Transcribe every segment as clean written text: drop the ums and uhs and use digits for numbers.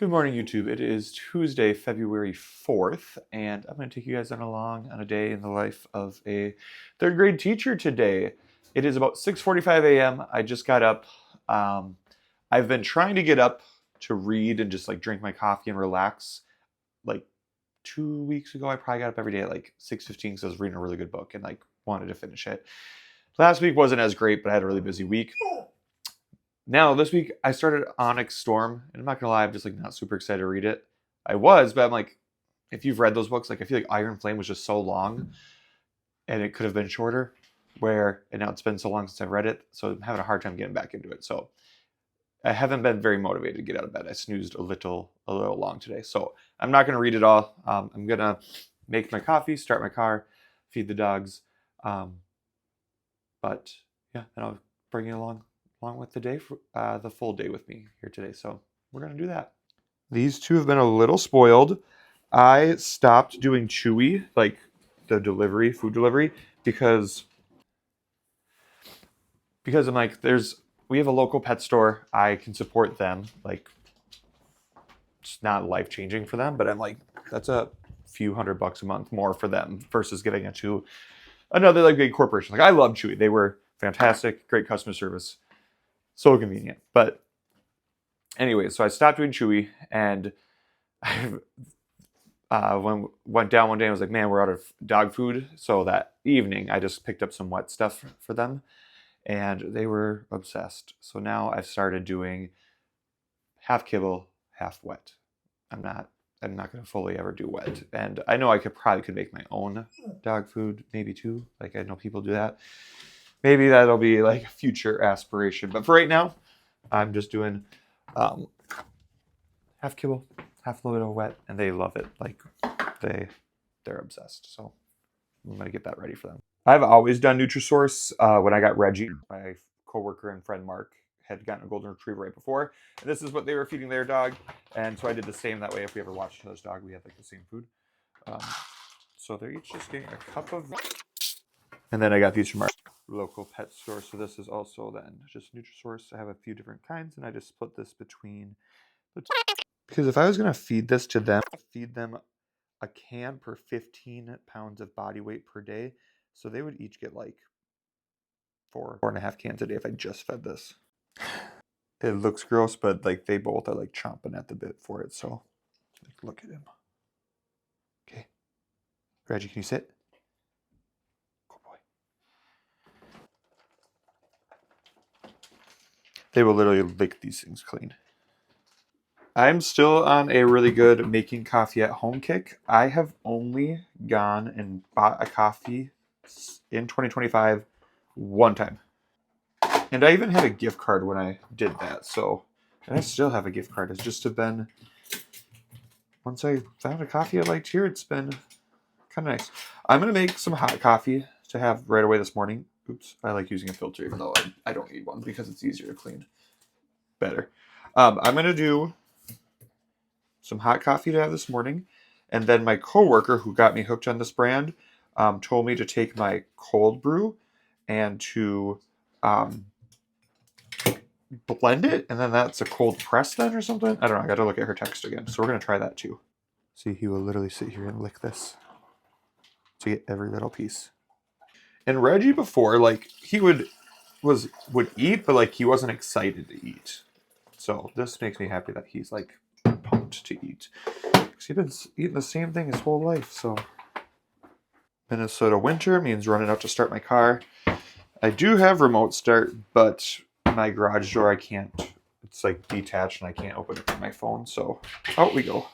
Good morning, YouTube. It is Tuesday, February 4th, and I'm going to take you guys on a day in the life of a third grade teacher today. It is about 6:45 a.m. I just got up. I've been trying to get up to read and just like drink my coffee and relax. Like 2 weeks ago, I probably got up every day at like 6:15 because I was reading a really good book and like wanted to finish it. Last week wasn't as great, but I had a really busy week. Now, this week, I started Onyx Storm, and I'm not gonna lie, I'm just like not super excited to read it. I was, but I'm like, if you've read those books, like I feel like Iron Flame was just so long, and it could have been shorter. And now it's been so long since I've read it, so I'm having a hard time getting back into it. So I haven't been very motivated to get out of bed. I snoozed a little long today, so I'm not gonna read it all. I'm gonna make my coffee, start my car, feed the dogs, but yeah, and I'll bring you along with the day, the full day with me here today. So we're going to do that. These two have been a little spoiled. I stopped doing Chewy, like the food delivery, because I'm like, we have a local pet store. I can support them. Like, it's not life changing for them, but I'm like, that's a few $100 a month more for them versus giving it to another like big corporation. Like, I love Chewy. They were fantastic, great customer service. So convenient. But anyway, so I stopped doing Chewy, and I went down one day and was like, man, we're out of dog food. So that evening, I just picked up some wet stuff for them, and they were obsessed. So now I've started doing half kibble, half wet. I'm not going to fully ever do wet. And I know I probably could make my own dog food, maybe too. Like, I know people do that. Maybe that'll be like a future aspiration. But for right now, I'm just doing half kibble, half a little bit of wet, and they love it. Like, they're obsessed. So I'm gonna get that ready for them. I've always done Nutrisource. When I got Reggie, my coworker and friend Mark had gotten a golden retriever right before, and this is what they were feeding their dog, and so I did the same. That way, if we ever watch each other's dog, we have like the same food. So they're each just getting a cup of, and then I got these from our local pet store. So this is also then just Nutrisource. I have a few different kinds, and I just split this between the two. Because if I was gonna feed this to them, feed them a can per 15 pounds of body weight per day, so they would each get like 4.5 cans a day if I just fed this. It looks gross, but like they both are like chomping at the bit for it. So like, look at him. Okay, Reggie, can you sit? Good boy. They will literally lick these things clean. I'm still on a really good making coffee at home kick. I have only gone and bought a coffee in 2025 one time. And I even had a gift card when I did that. So, and I still have a gift card. It's just been, once I found a coffee I liked here, it's been kind of nice. I'm going to make some hot coffee to have right away this morning. Oops, I like using a filter even though I don't need one because it's easier to clean better. I'm going to do some hot coffee to have this morning. And then my coworker who got me hooked on this brand told me to take my cold brew and to blend it, and then that's a cold press then or something. I don't know. I got to look at her text again. So we're going to try that too. See, he will literally sit here and lick this to get every little piece. And Reggie before, like, he would eat, but like he wasn't excited to eat. So this makes me happy that he's like pumped to eat. Because he's been eating the same thing his whole life. So Minnesota winter means running out to start my car. I do have remote start, but my garage door I can't. It's like detached and I can't open it with my phone. So out we go.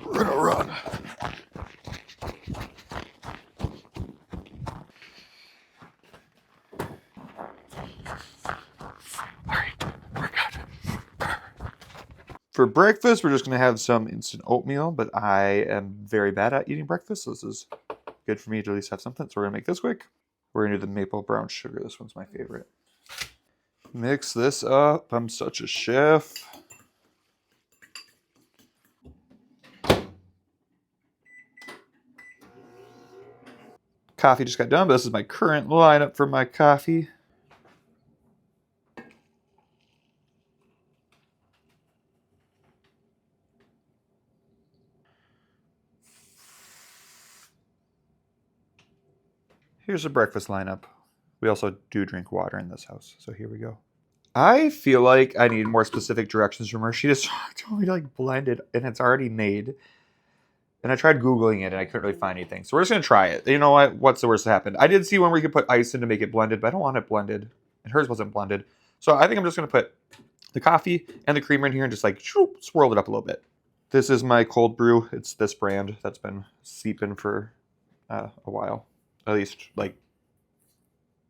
We're gonna run. For breakfast, we're just going to have some instant oatmeal, but I am very bad at eating breakfast, so this is good for me to at least have something. So we're going to make this quick. We're going to do the maple brown sugar. This one's my favorite. Mix this up. I'm such a chef. Coffee just got done, but this is my current lineup for my coffee. Here's the breakfast lineup. We also do drink water in this house, so here we go. I feel like I need more specific directions from her. She just told me to like blend it, and it's already made. And I tried Googling it, and I couldn't really find anything. So we're just going to try it. You know what? What's the worst that happened? I did see one where you could put ice in to make it blended, but I don't want it blended. And hers wasn't blended. So I think I'm just going to put the coffee and the creamer in here and just like swirl it up a little bit. This is my cold brew. It's this brand that's been seeping for a while. At least like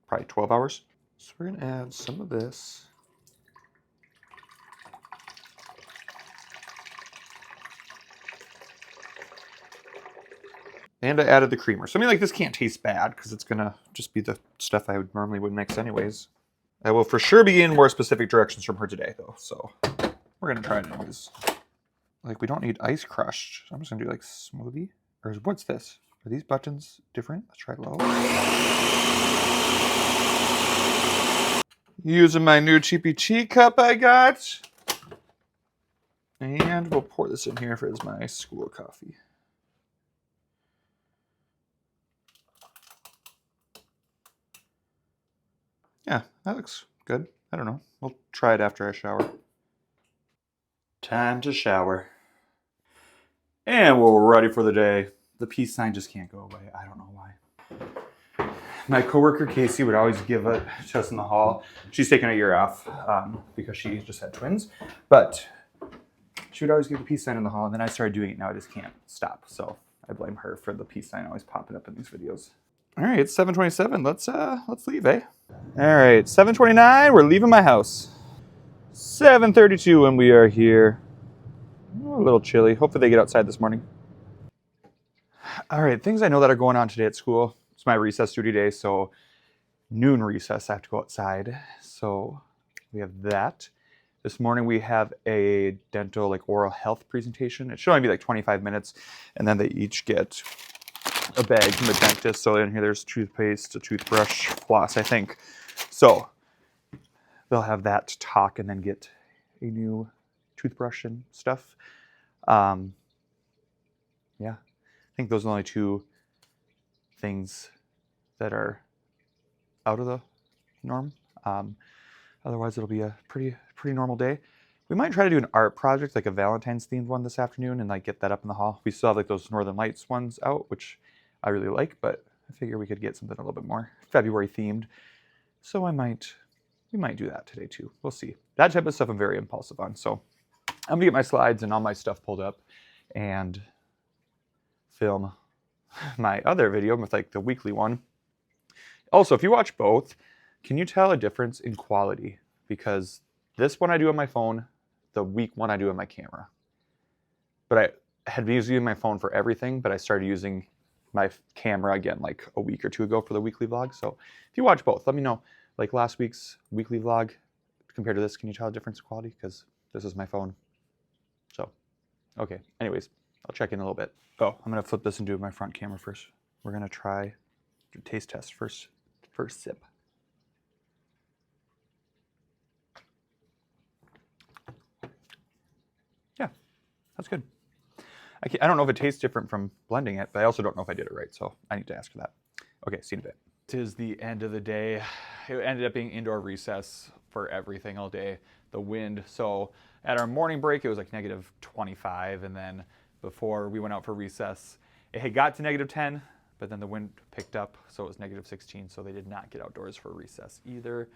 probably 12 hours. So we're going to add some of this. And I added the creamer. So I mean, like, this can't taste bad because it's going to just be the stuff I would normally would mix anyways. I will for sure be in more specific directions from her today, though. So we're going to try it anyways. Like, we don't need ice crushed. So I'm just going to do, like, smoothie. Or what's this? Are these buttons different? Let's try low. Using my new cheapy cheat cup I got. And we'll pour this in here as my school coffee. Yeah, that looks good. I don't know. We'll try it after I shower. Time to shower. And we're ready for the day. The peace sign just can't go away. I don't know why. My coworker Casey would always give it to us in the hall. She's taking a year off because she just had twins. But she would always give the peace sign in the hall, and then I started doing it. Now I just can't stop. So I blame her for the peace sign always popping up in these videos. All right, it's 7:27. Let's leave, eh? All right, 7:29. We're leaving my house. 7:32 and we are here. Oh, a little chilly. Hopefully they get outside this morning. All right, things I know that are going on today at school. It's my recess duty day, so noon recess. I have to go outside. So we have that. This morning we have a dental, like oral health presentation. It should only be like 25 minutes, and then they each get a bag from the dentist. So in here there's toothpaste, a toothbrush, floss, I think. So they'll have that talk and then get a new toothbrush and stuff. Yeah, I think those are the only two things that are out of the norm. Otherwise it'll be a pretty normal day. We might try to do an art project, like a Valentine's themed one this afternoon, and like get that up in the hall. We still have like those Northern Lights ones out, which I really like, but I figure we could get something a little bit more February themed. So we might do that today too. We'll see. That type of stuff I'm very impulsive on. So I'm gonna get my slides and all my stuff pulled up and film my other video with like the weekly one. Also, if you watch both, can you tell a difference in quality? Because this one I do on my phone, the week one I do on my camera. But I had been using my phone for everything, but I started using my camera again like a week or two ago for the weekly vlog. So if you watch both, let me know. Like last week's weekly vlog compared to this, can you tell a difference in quality? Because this is my phone. So, okay. Anyways, I'll check in a little bit. Oh, I'm going to flip this and do my front camera first. We're going to try taste test first sip. Yeah, that's good. I don't know if it tastes different from blending it, but I also don't know if I did it right, so I need to ask for that. Okay, see you in a bit. It is the end of the day. It ended up being indoor recess for everything all day. The wind, so at our morning break, it was like negative 25, and then before we went out for recess, it had got to negative 10, but then the wind picked up, so it was negative 16, so they did not get outdoors for recess either.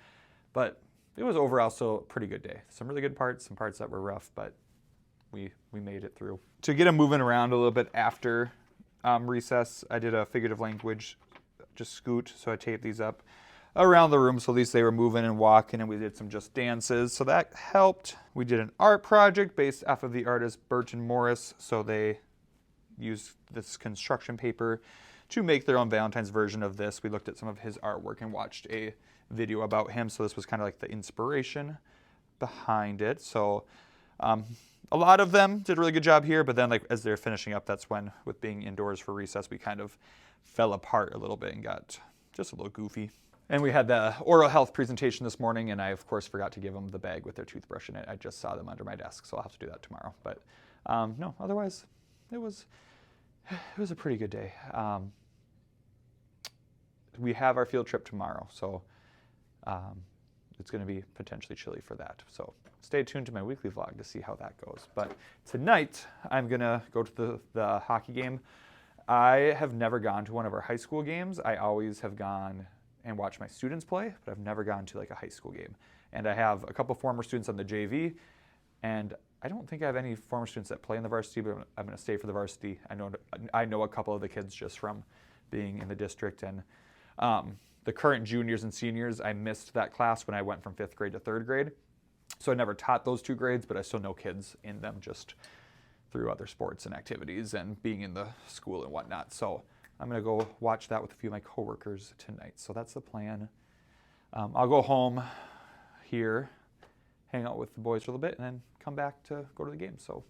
But it was overall still a pretty good day. Some really good parts, some parts that were rough, but we made it through. To get them moving around a little bit after recess, I did a figurative language, just scoot, so I taped these up around the room so at least they were moving and walking, and we did some just dances, so that helped. We did an art project based off of the artist Burton Morris, so they used this construction paper to make their own Valentine's version of this. We looked at some of his artwork and watched a video about him, so this was kind of like the inspiration behind it. So a lot of them did a really good job here, but then like as they're finishing up, that's when, with being indoors for recess, we kind of fell apart a little bit and got just a little goofy. And we had the oral health presentation this morning, and I of course forgot to give them the bag with their toothbrush in it. I just saw them under my desk, so I'll have to do that tomorrow. But no, otherwise it was a pretty good day. we have our field trip tomorrow, so it's going to be potentially chilly for that. So stay tuned to my weekly vlog to see how that goes. But tonight, I'm going to go to the hockey game. I have never gone to one of our high school games. I always have gone and watched my students play, but I've never gone to like a high school game. And I have a couple former students on the JV, and I don't think I have any former students that play in the varsity, but I'm going to stay for the varsity. I know a couple of the kids just from being in the district, and the current juniors and seniors, I missed that class when I went from 5th grade to 3rd grade. So I never taught those 2 grades, but I still know kids in them just through other sports and activities and being in the school and whatnot. So I'm going to go watch that with a few of my coworkers tonight. So that's the plan. I'll go home here, hang out with the boys for a little bit, and then come back to go to the game. So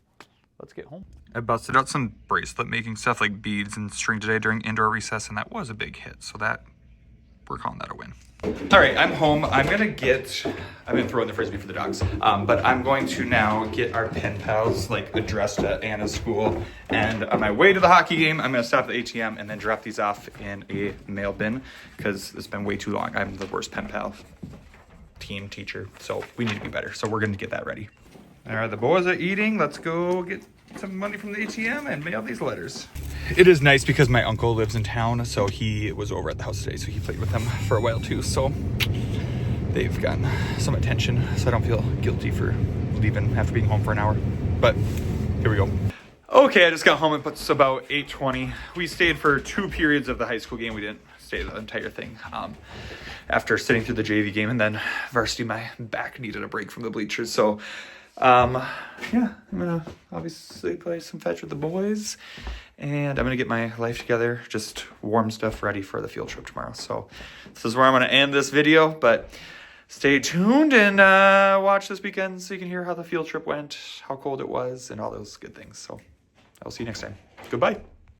let's get home. I busted out some bracelet making stuff like beads and string today during indoor recess, and that was a big hit. So we're calling that a win. All right, I'm home. I've been throwing the Frisbee for the dogs, but I'm going to now get our pen pals like addressed at Anna's school. And on my way to the hockey game, I'm gonna stop at the ATM and then drop these off in a mail bin because it's been way too long. I'm the worst pen pal teacher, so we need to be better. So we're gonna get that ready. All right, the boys are eating. Let's go get some money from the ATM and mail these letters. It is nice because my uncle lives in town, so he was over at the house today, so he played with them for a while too. So they've gotten some attention, so I don't feel guilty for leaving after being home for an hour. But here we go. Okay, I just got home. It's about 8:20. We stayed for 2 periods of the high school game. We didn't stay the entire thing. After sitting through the JV game and then varsity, my back needed a break from the bleachers. So yeah, I'm gonna obviously play some fetch with the boys, and I'm gonna get my life together, just warm stuff ready for the field trip tomorrow. So this is where I'm gonna end this video, but stay tuned and watch this weekend so you can hear how the field trip went, how cold it was, and all those good things. So I'll see you next time. Goodbye.